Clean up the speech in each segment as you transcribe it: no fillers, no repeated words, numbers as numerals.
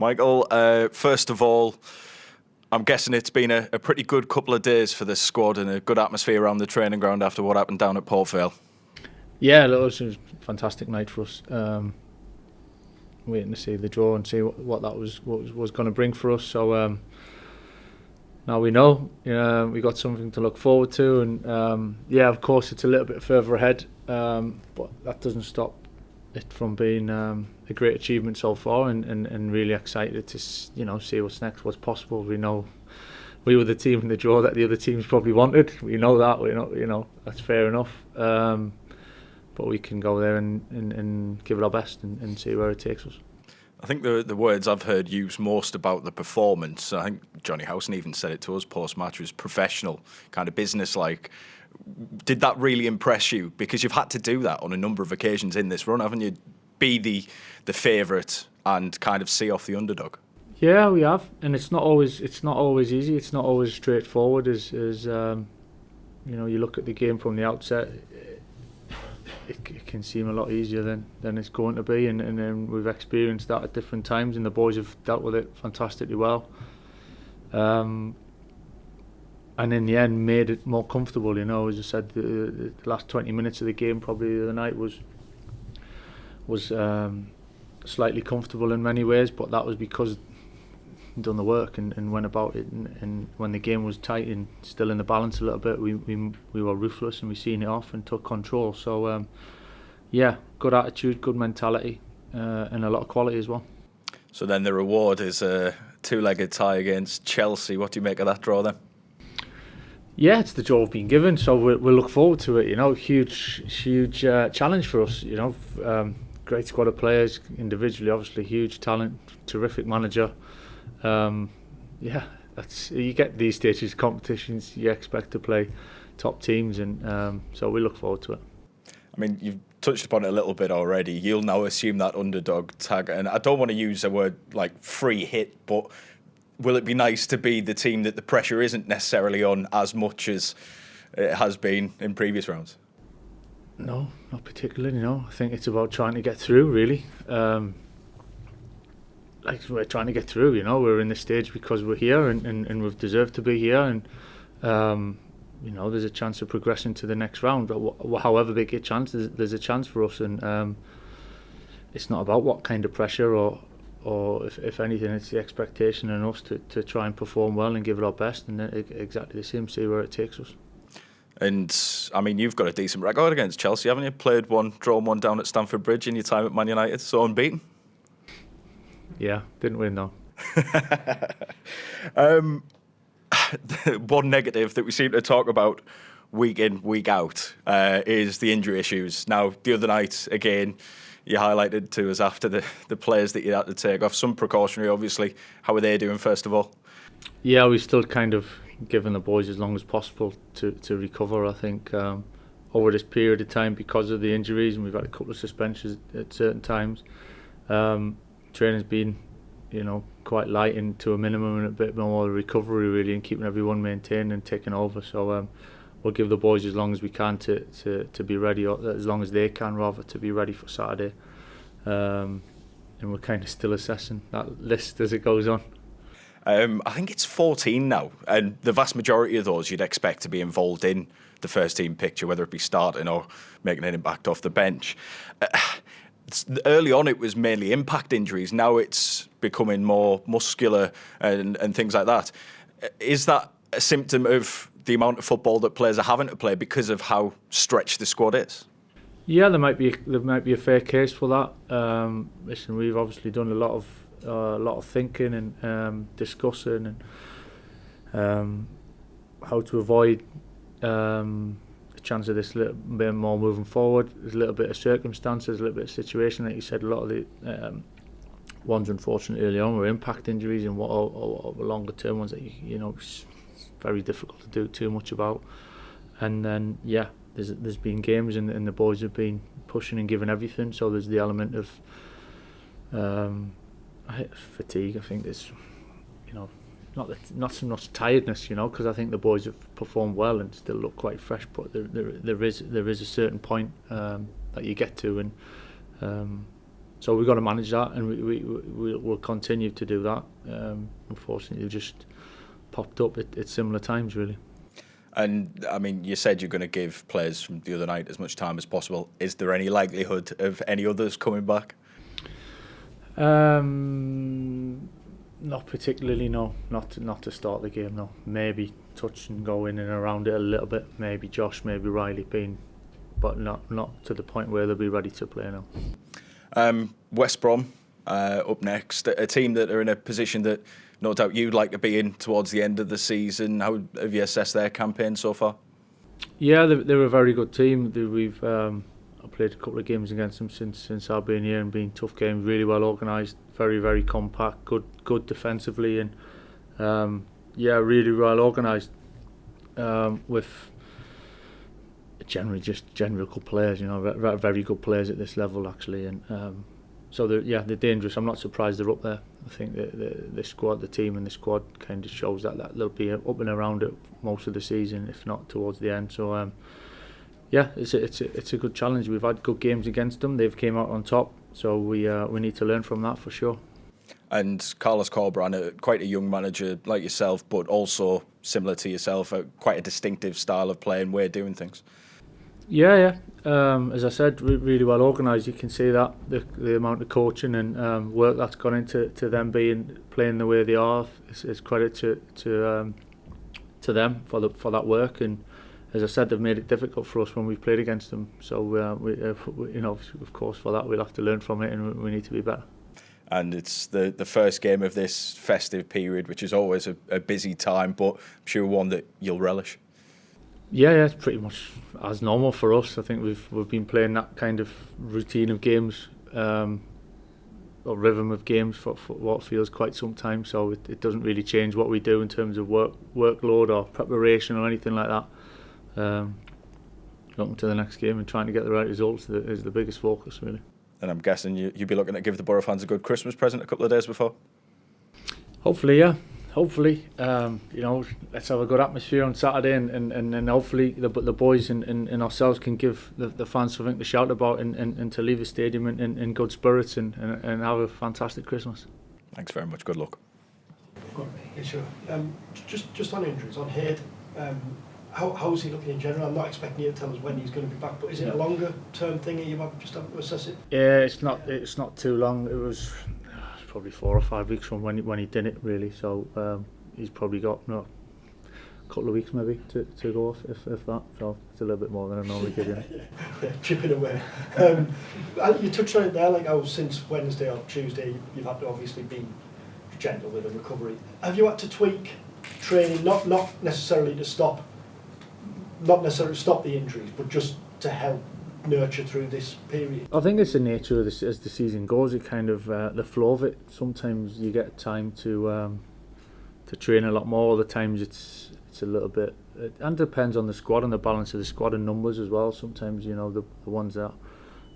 Michael, first of all, I'm guessing it's been a pretty good couple of days for this squad and a good atmosphere around the training ground after what happened down at Port Vale. Yeah, it was a fantastic night for us. Waiting to see the draw and see what that was going to bring for us. So now we know we got something to look forward to, and of course it's a little bit further ahead, but that doesn't stop it from being a great achievement so far, and really excited to see what's next, what's possible. We know we were the team in the draw that the other teams probably wanted. We know that. That's fair enough. But we can go there and give it our best and see where it takes us. I think the words I've heard used most about the performance, I think Johnny Howson even said it to us post-match, was professional, kind of business-like. Did that really impress you? Because you've had to do that on a number of occasions in this run, haven't you? Be the favourite and kind of see off the underdog. Yeah, we have, and it's not always easy. It's not always straightforward. As you look at the game from the outset, it can seem a lot easier than it's going to be, and then we've experienced that at different times, and the boys have dealt with it fantastically well. And in the end, made it more comfortable. As I said, the last 20 minutes of the game, probably the night was slightly comfortable in many ways, but that was because we'd done the work and went about it. And when the game was tight and still in the balance a little bit, we were ruthless and we seen it off and took control. So good attitude, good mentality, and a lot of quality as well. So then the reward is a two-legged tie against Chelsea. What do you make of that draw then? Yeah, it's the draw we've been given, so we'll look forward to it. Huge challenge for us. Great squad of players, individually, obviously huge talent, terrific manager. You get these stages of competitions, you expect to play top teams, and so we look forward to it. I mean, you've touched upon it a little bit already. You'll now assume that underdog tag, and I don't want to use a word like free hit, but will it be nice to be the team that the pressure isn't necessarily on as much as it has been in previous rounds? No, not particularly. I think it's about trying to get through, really. We're trying to get through. We're in this stage because we're here and we've deserved to be here, and there's a chance of progressing to the next round. However big a chance, there's a chance for us, and it's not about what kind of pressure or if anything, it's the expectation in us to try and perform well and give it our best, and then exactly the same, see where it takes us. And I mean, you've got a decent record against Chelsea, haven't you? Played one, drawn one down at Stamford Bridge in your time at Man United, so unbeaten. Yeah, didn't win though. One negative that we seem to talk about week in, week out is the injury issues. Now, the other night, again, you highlighted to us after the players that you had to take off. Some precautionary, obviously. How are they doing, first of all? Yeah, we still kind of given the boys as long as possible to recover, I think, over this period of time because of the injuries, and we've had a couple of suspensions at certain times. Training's been, quite light and to a minimum, and a bit more recovery really, and keeping everyone maintained and taking over. So we'll give the boys as long as we can to be ready, or as long as they can rather, to be ready for Saturday. And we're kind of still assessing that list as it goes on. I think it's 14 now, and the vast majority of those you'd expect to be involved in the first team picture, whether it be starting or making an impact off the bench. Early on, it was mainly impact injuries. Now it's becoming more muscular and things like that. Is that a symptom of the amount of football that players are having to play because of how stretched the squad is? Yeah, there might be a fair case for that. Listen, we've obviously done a lot of thinking and discussing and how to avoid the chance of this little bit more moving forward. There's a little bit of circumstances, a little bit of situation. Like you said, a lot of the ones unfortunately early on were impact injuries, and what are longer term ones that it's very difficult to do too much about. And then there's been games and the boys have been pushing and giving everything. So there's the element of fatigue. I think there's not so much tiredness, because I think the boys have performed well and still look quite fresh. But there is a certain point that you get to, and So we've got to manage that, and we'll continue to do that. Unfortunately, it just popped up at similar times, really. And I mean, you said you're going to give players from the other night as much time as possible. Is there any likelihood of any others coming back? Not particularly, no. Not to start the game, no. Maybe touch and go in and around it a little bit. Maybe Josh, maybe Riley Bean, but not to the point where they'll be ready to play now. West Brom up next, a team that are in a position that no doubt you'd like to be in towards the end of the season. How have you assessed their campaign so far? Yeah, they're a very good team. We've I played a couple of games against them since I've been here, and been tough games, really well organised, very compact, good defensively, and really well organised with generally just general good players, very good players at this level actually, and so they're dangerous. I'm not surprised they're up there. I think the squad, the team and the squad kind of shows that they'll be up and around it most of the season, if not towards the end. So it's a good challenge. We've had good games against them. They've came out on top, so we need to learn from that for sure. And Carlos Corberán, quite a young manager like yourself, but also similar to yourself, quite a distinctive style of play and way of doing things. Yeah. As I said, really well organised. You can see that the amount of coaching and work that's gone into them playing the way they are. It's credit to them for that work. And as I said, they've made it difficult for us when we've played against them. So of course, for that we'll have to learn from it, and we need to be better. And it's the first game of this festive period, which is always a busy time, but I'm sure one that you'll relish. Yeah, it's pretty much as normal for us. I think we've been playing that kind of routine of games, or rhythm of games for what feels quite some time. So it doesn't really change what we do in terms of workload or preparation or anything like that. Looking to the next game and trying to get the right results is the biggest focus, really. And I'm guessing you'd be looking to give the Borough fans a good Christmas present a couple of days before? Hopefully, yeah. Hopefully, let's have a good atmosphere on Saturday, and hopefully the boys and ourselves can give the fans something to shout about and to leave the stadium in good spirits and have a fantastic Christmas. Thanks very much. Good luck. Yeah, sure. Just on injuries, on Head, how is he looking in general? I'm not expecting you to tell us when he's going to be back, but is it a longer term thing that you might just have to assess it? Yeah, it's not too long. It was probably 4 or 5 weeks from when he did it, really. So he's probably got a couple of weeks maybe to go off, if that. So it's a little bit more than I normally give you. Chipping away. You touched on it there, like how since Wednesday or Tuesday you've had to obviously be gentle with the recovery. Have you had to tweak training, not necessarily to stop the injuries, but just to help nurture through this period? I think it's the nature of this as the season goes. It kind of the flow of it. Sometimes you get time to train a lot more. Other times it's a little bit, and depends on the squad and the balance of the squad and numbers as well. Sometimes the ones that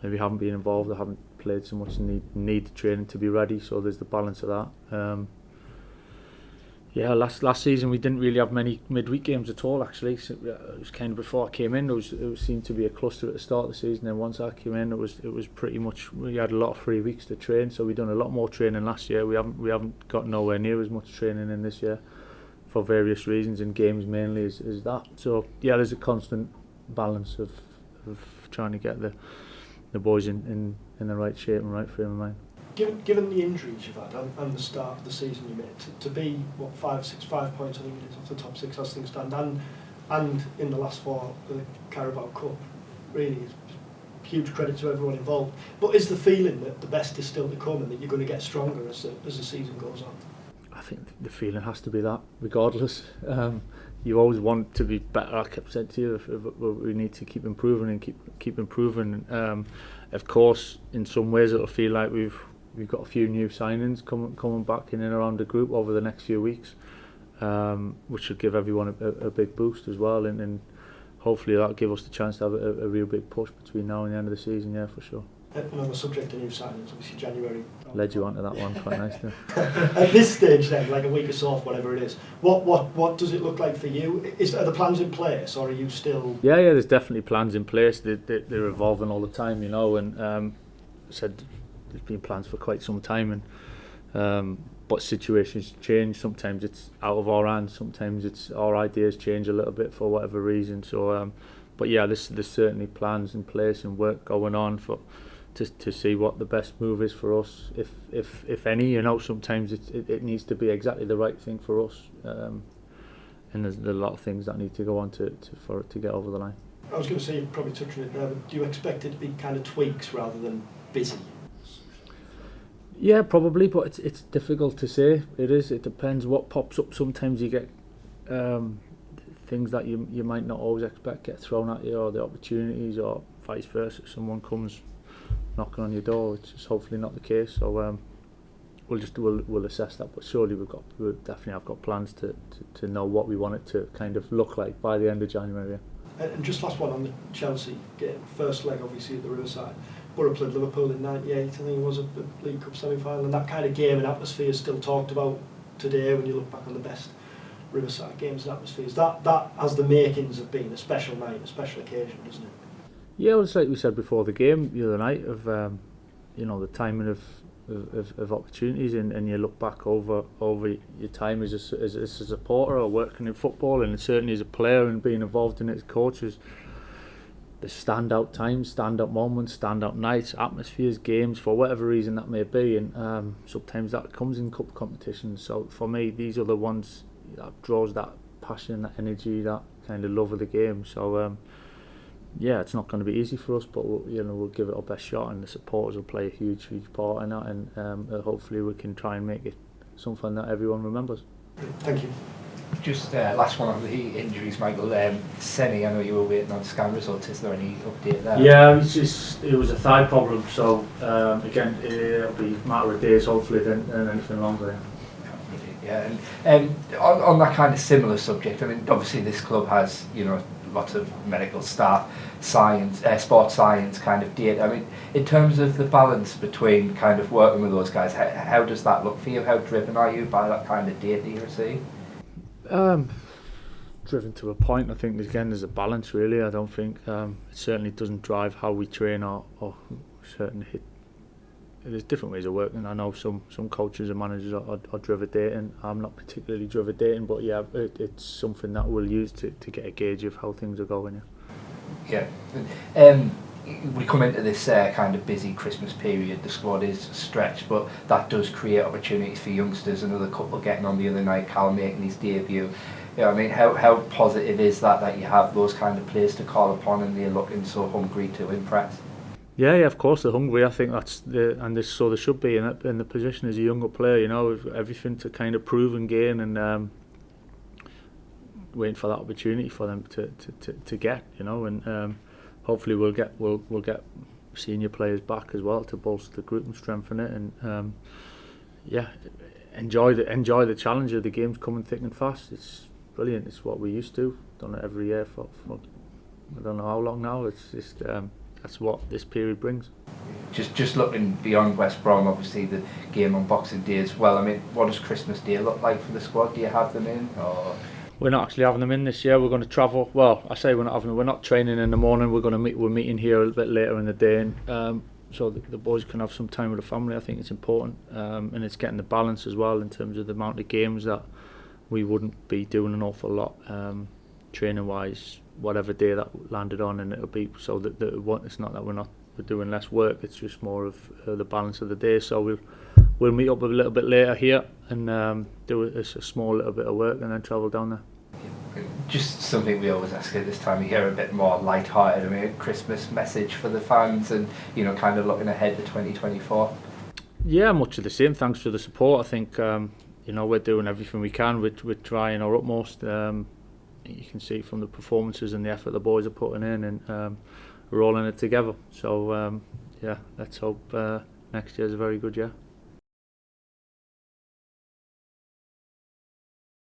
maybe haven't been involved or haven't played so much need the training to be ready. So there's the balance of that. Last season we didn't really have many midweek games at all. Actually, so it was kind of before I came in. It seemed to be a cluster at the start of the season. Then once I came in, it was pretty much we had a lot of free weeks to train. So we done a lot more training last year. We haven't got nowhere near as much training in this year for various reasons, and games mainly is that. So yeah, there's a constant balance of trying to get the boys in the right shape and right frame of mind. Given the injuries you've had and the start of the season you made, to be 5 points I think it is off the top 6 as things stand, and in the last 4 for the Carabao Cup, really is huge credit to everyone involved. But is the feeling that the best is still to come and that you're going to get stronger as the season goes on? I think the feeling has to be that, regardless. You always want to be better. I kept saying to you, we need to keep improving and keep improving. Of course, in some ways it'll feel like we've got a few new signings coming back in and around the group over the next few weeks, which should give everyone a big boost as well, and hopefully that'll give us the chance to have a real big push between now and the end of the season, yeah, for sure. And on the subject of new signings, obviously January... Led you onto that one quite nicely. At this stage then, like a week or so off, whatever it is, what does it look like for you? Are the plans in place, or are you still... Yeah, there's definitely plans in place. They're evolving all the time, and said there's been plans for quite some time, and but situations change. Sometimes it's out of our hands. Sometimes it's our ideas change a little bit for whatever reason. So, but yeah, there's certainly plans in place and work going on to see what the best move is for us, if any. You know, sometimes it needs to be exactly the right thing for us, and there's a lot of things that need to go on for it to get over the line. I was going to say, you're probably touching it there, but do you expect it to be kind of tweaks rather than busy? Yeah, probably, but it's difficult to say. It depends what pops up. Sometimes you get things that you might not always expect get thrown at you, or the opportunities, or vice versa. Someone comes knocking on your door, which is hopefully not the case. So we'll assess that. But surely we'll definitely have got plans to know what we want it to kind of look like by the end of January. And just last one on the Chelsea game, first leg obviously at the Riverside. Borough played Liverpool in '98, I think it was a League Cup semi-final, and that kind of game and atmosphere is still talked about today when you look back on the best Riverside games and atmospheres. That has the makings of being a special night, a special occasion, doesn't it? Yeah, well, it's like we said before the game the other night of the timing of opportunities, and you look back over your time as a supporter or working in football, and certainly as a player and being involved in it as coaches. The standout times, standout moments, standout nights, atmospheres, games, for whatever reason that may be, and sometimes that comes in cup competitions. So for me, these are the ones that draws that passion, that energy, that kind of love of the game. So yeah, it's not going to be easy for us, but we'll give it our best shot, and the supporters will play a huge part in that, and hopefully we can try and make it something that everyone remembers. Thank you. Just last one on the injuries, Michael. Senny, I know you were waiting on scan results. Is there any update there? Yeah, it was a thigh problem, so again, it'll be a matter of days hopefully than anything longer. Yeah, and on that kind of similar subject, I mean, obviously this club has, lots of medical staff, science, sports science kind of data. I mean, in terms of the balance between kind of working with those guys, how does that look for you? How driven are you by that kind of data you're seeing? Driven to a point. I think there's a balance really. I don't think it certainly doesn't drive how we train or certain hit. There's different ways of working. I know some coaches and managers are driven dating. I'm not particularly driven dating, but yeah, it's something that we'll use to get a gauge of how things are going. Yeah. We come into this kind of busy Christmas period. The squad is stretched, but that does create opportunities for youngsters. Another couple getting on the other night, Cal making his debut. I mean, how positive is that you have those kind of players to call upon, and they're looking so hungry to impress? Yeah, of course they're hungry. I think that's so they should be in the position as a younger player. With everything to kind of prove and gain, and waiting for that opportunity for them to get. And hopefully we'll get senior players back as well to bolster the group and strengthen it. And enjoy the challenge of the games coming thick and fast. It's brilliant. It's what we used to. Done it every year for I don't know how long now. It's just that's what this period brings. Just looking beyond West Brom, obviously the game on Boxing Day as well. I mean, what does Christmas Day look like for the squad? Do you have them in, or? We're not actually having them in this year. We're going to travel. Well, I say we're not having them. We're not training in the morning. We're meeting here a little bit later in the day, and so the boys can have some time with the family. I think it's important, and it's getting the balance as well in terms of the amount of games that we wouldn't be doing an awful lot training wise, whatever day that landed on, and it'll be so that it's not that we're doing less work. It's just more of the balance of the day. So we'll meet up a little bit later here and do a small little bit of work and then travel down there. Just something we always ask at this time of year, a bit more light-hearted. I mean, a Christmas message for the fans, and kind of looking ahead to 2024. Yeah, much of the same. Thanks for the support. I think we're doing everything we can. We're trying our utmost. You can see from the performances and the effort the boys are putting in, and we're all in it together. So let's hope next year's a very good year.